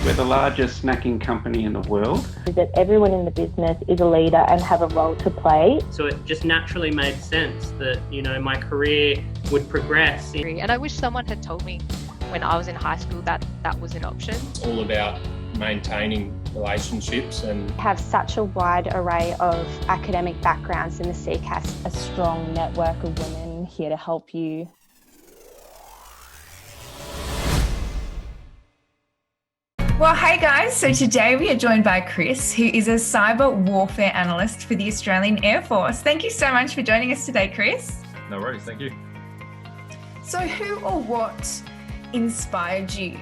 We're the largest snacking company in the world. That everyone in the business is a leader and have a role to play. So it just naturally made sense that, my career would progress. And I wish someone had told me when I was in high school that that was an option. It's all about maintaining relationships and have such a wide array of academic backgrounds in the CCAS. A strong network of women here to help you. Well, hey guys, so today we are joined by Chris, who is a Cyber Warfare Analyst for the Australian Air Force. Thank you so much for joining us today, Chris. No worries, thank you. So who or what inspired you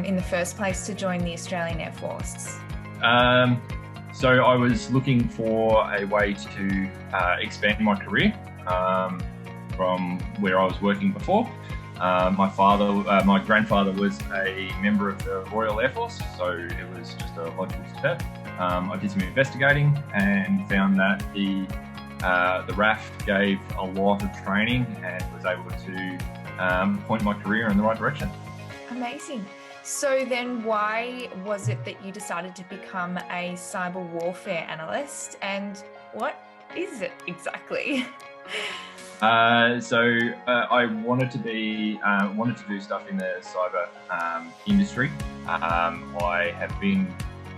in the first place to join the Australian Air Force? So I was looking for a way to expand my career from where I was working before. My grandfather was a member of the Royal Air Force, so it was just a logical step. I did some investigating and found that the RAF gave a lot of training and was able to point my career in the right direction. Amazing. So then why was it that you decided to become a cyber warfare analyst, and what is it exactly? I wanted to do stuff in the cyber industry. I have been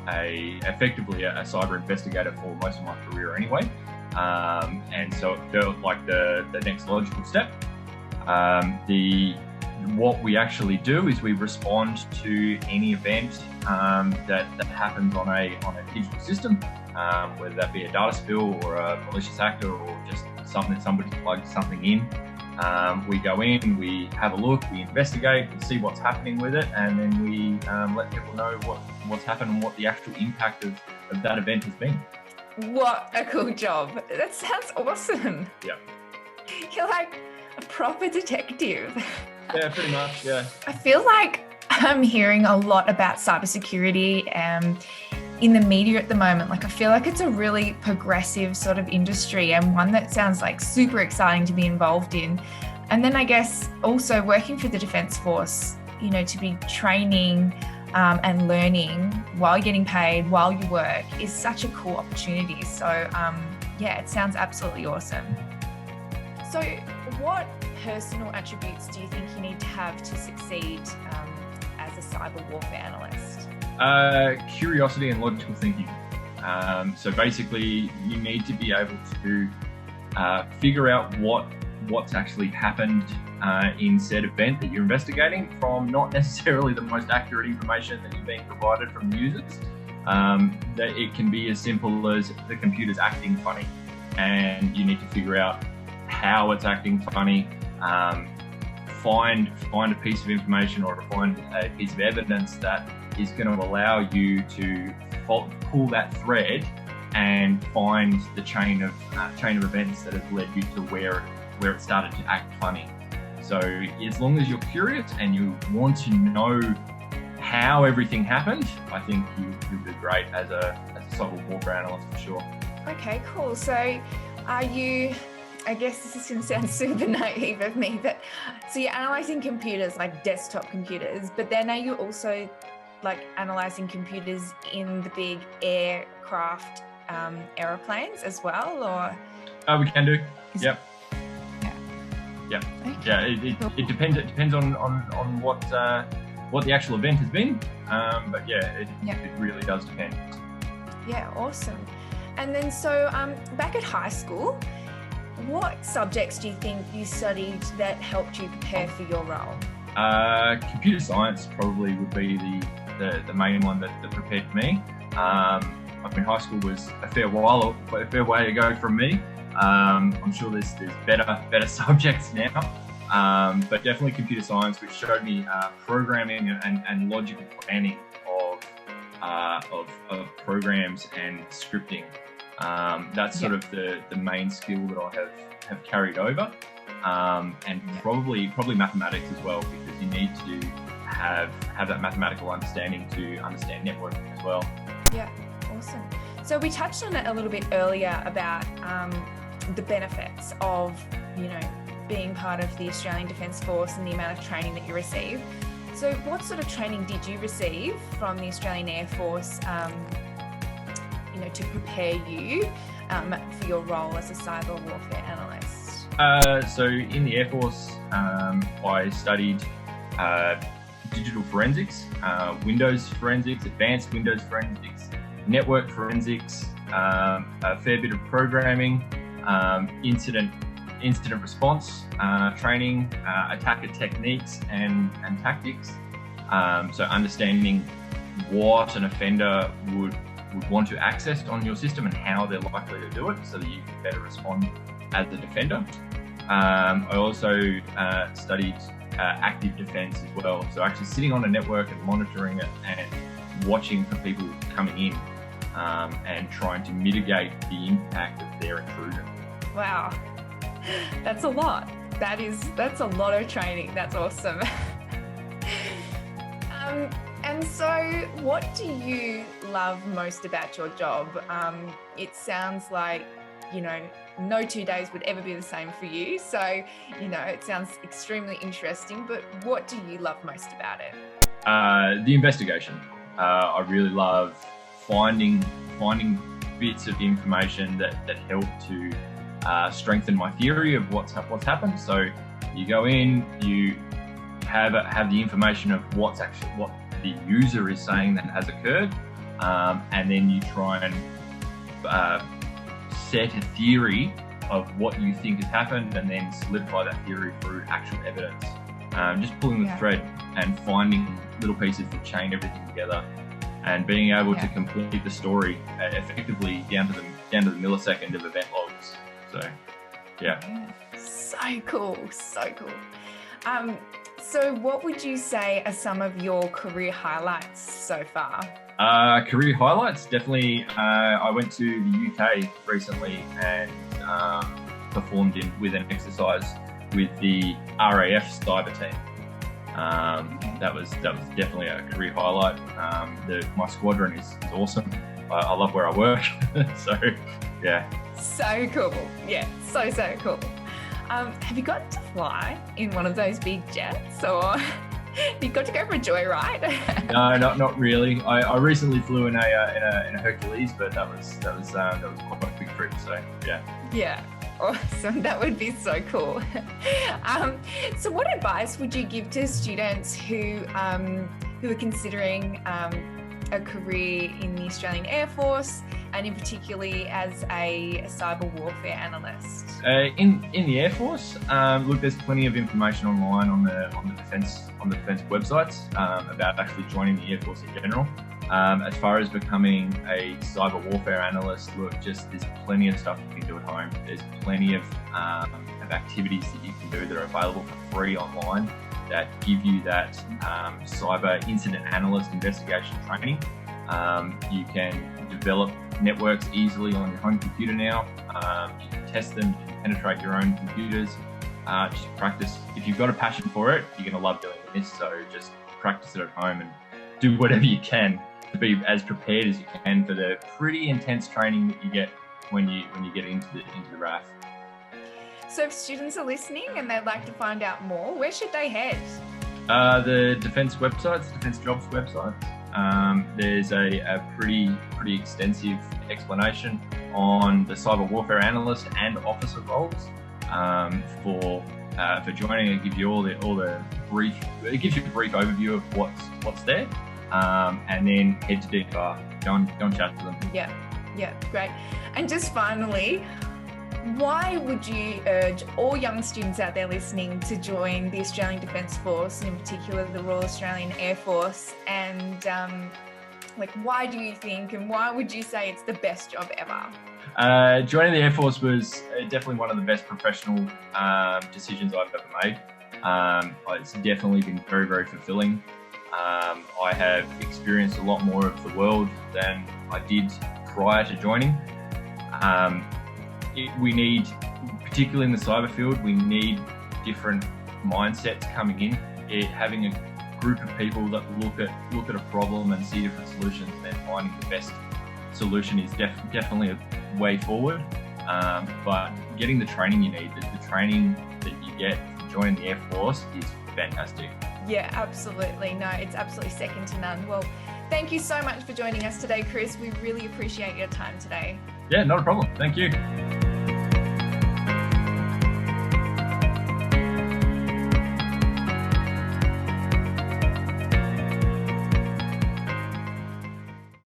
effectively a cyber investigator for most of my career anyway, and so it felt like the next logical step. What we actually do is we respond to any event that happens on a digital system, whether that be a data spill or a malicious actor or just somebody plugged something in. We go in, we have a look, we investigate, we see what's happening with it, and then we let people know what's happened and what the actual impact of that event has been. What a cool job. That sounds awesome. Yeah. You're like a proper detective. Yeah, pretty much, yeah. I feel like I'm hearing a lot about cybersecurity in the media at the moment. Like, I feel like it's a really progressive sort of industry and one that sounds like super exciting to be involved in. And then I guess also working for the Defence Force, to be training and learning while you're getting paid, while you work, is such a cool opportunity. So it sounds absolutely awesome. So what personal attributes do you think you need to have to succeed as a cyber warfare analyst? Curiosity and logical thinking. So basically, you need to be able to figure out what's actually happened in said event that you're investigating from not necessarily the most accurate information that you're being provided from the users. That it can be as simple as the computer's acting funny, and you need to figure out how it's acting funny. Find a piece of information or to find a piece of evidence that is going to allow you to pull that thread and find the chain of events that have led you to where it started to act funny. So as long as you're curious and you want to know how everything happened, I think you'll do great as a cyber warfare analyst for sure. Okay, cool. So are you, I guess this is going to sound super naive of me, but so you're analysing computers, like desktop computers, but then are you also like analysing computers in the big aircraft aeroplanes as well, or? We can do. Yep. Yeah. Okay. Yeah. It depends. It depends on what the actual event has been. But it really does depend. Yeah. Awesome. And then so back at high school, what subjects do you think you studied that helped you prepare for your role? Computer science probably would be the main one that prepared me. High school was a fair way to go from me. I'm sure there's better subjects now, but definitely computer science, which showed me programming and logical planning of programs and scripting. That's sort of the main skill that I have carried over, and probably mathematics as well, because you need to have that mathematical understanding to understand networking as well. Yeah, awesome. So we touched on it a little bit earlier about the benefits of being part of the Australian Defence Force and the amount of training that you receive. So what sort of training did you receive from the Australian Air Force, to prepare you for your role as a cyber warfare analyst? So in the Air Force, I studied digital forensics, Windows forensics, advanced Windows forensics, network forensics, a fair bit of programming, incident response training, attacker techniques and tactics. So understanding what an offender would want to access on your system and how they're likely to do it so that you can better respond as a defender. I also studied active defense as well. So actually sitting on a network and monitoring it and watching for people coming in and trying to mitigate the impact of their intrusion. Wow, that's a lot. That's a lot of training. That's awesome. And so what do you love most about your job? It sounds like, no 2 days would ever be the same for you. So, it sounds extremely interesting, but what do you love most about it? The investigation. I really love finding bits of information that help to strengthen my theory of what's happened. So you go in, you have the information of what the user is saying that has occurred, and then you try and set a theory of what you think has happened, and then solidify that theory through actual evidence. Just pulling the thread and finding little pieces that chain everything together, and being able to complete the story effectively down to the millisecond of event logs. So, So cool. So what would you say are some of your career highlights so far? Career highlights, definitely. I went to the UK recently and performed with an exercise with the RAF cyber team. That was definitely a career highlight. My squadron is awesome. I love where I work. So cool. So cool. Have you got to fly in one of those big jets, or you got to go for a joyride? No, not really. I recently flew in a Hercules, but that was quite a big trip. So Yeah. Awesome. That would be so cool. So what advice would you give to students who are considering a career in the Australian Air Force, and in particularly as a cyber warfare analyst? In the Air Force, look, there's plenty of information online on the defence websites about actually joining the Air Force in general. As far as becoming a cyber warfare analyst, look, there's plenty of stuff you can do at home. There's plenty of activities that you can do that are available for free online that give you that cyber incident analyst investigation training. You can develop networks easily on your home computer now. You can test them, you can penetrate your own computers. Just practice. If you've got a passion for it, you're going to love doing this. So just practice it at home and do whatever you can to be as prepared as you can for the pretty intense training that you get when you get into the RAF. So if students are listening and they'd like to find out more, where should they head? The defence websites, defence jobs websites. There's a pretty extensive explanation on the cyber warfare analyst and officer roles. For joining, it gives you it gives you a brief overview of what's there, and then head to DFR. Go and chat to them. Yeah, great. And just finally, why would you urge all young students out there listening to join the Australian Defence Force, and in particular the Royal Australian Air Force? And why do you think, and why would you say it's the best job ever? Joining the Air Force was definitely one of the best professional decisions I've ever made. It's definitely been very, very fulfilling. I have experienced a lot more of the world than I did prior to joining. We need, particularly in the cyber field, we need different mindsets coming in. Having a group of people that look at a problem and see different solutions, and then finding the best solution is definitely a way forward. But getting the training you need, the training that you get from joining the Air Force is fantastic. Yeah, absolutely. No, it's absolutely second to none. Well, thank you so much for joining us today, Chris. We really appreciate your time today. Yeah, not a problem. Thank you.